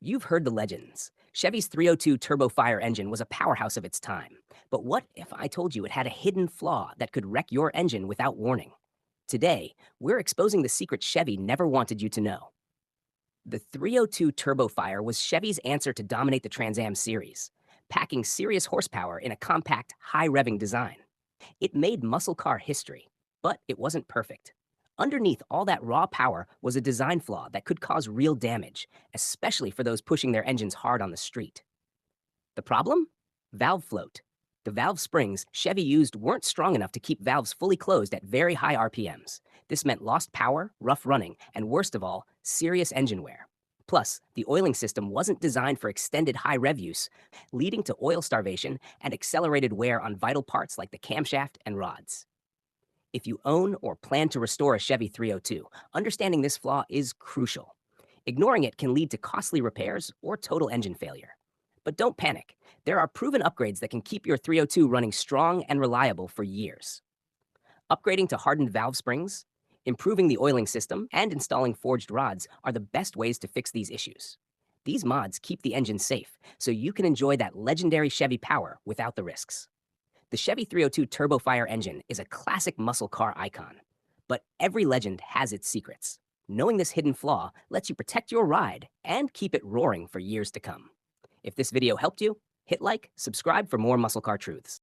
You've heard the legends. Chevy's 302 turbo fire engine was a powerhouse of its time. But what if I told you it had a hidden flaw that could wreck your engine without warning? Today, we're exposing the secret Chevy never wanted you to know. The 302 turbo fire was Chevy's answer to dominate the Trans Am series, packing serious horsepower in a compact, high-revving design. It made muscle car history, but it wasn't perfect. Underneath all that raw power was a design flaw that could cause real damage, especially for those pushing their engines hard on the street. The problem? Valve float. The valve springs Chevy used weren't strong enough to keep valves fully closed at very high RPMs. This meant lost power, rough running, and worst of all, serious engine wear. Plus, the oiling system wasn't designed for extended high rev use, leading to oil starvation and accelerated wear on vital parts like the camshaft and rods. If you own or plan to restore a Chevy 302, understanding this flaw is crucial. Ignoring it can lead to costly repairs or total engine failure. But don't panic. There are proven upgrades that can keep your 302 running strong and reliable for years. Upgrading to hardened valve springs, improving the oiling system, and installing forged rods are the best ways to fix these issues. These mods keep the engine safe, so you can enjoy that legendary Chevy power without the risks. The Chevy 302 Turbo Fire engine is a classic muscle car icon, but every legend has its secrets. Knowing this hidden flaw lets you protect your ride and keep it roaring for years to come. If this video helped you, hit like, subscribe for more muscle car truths.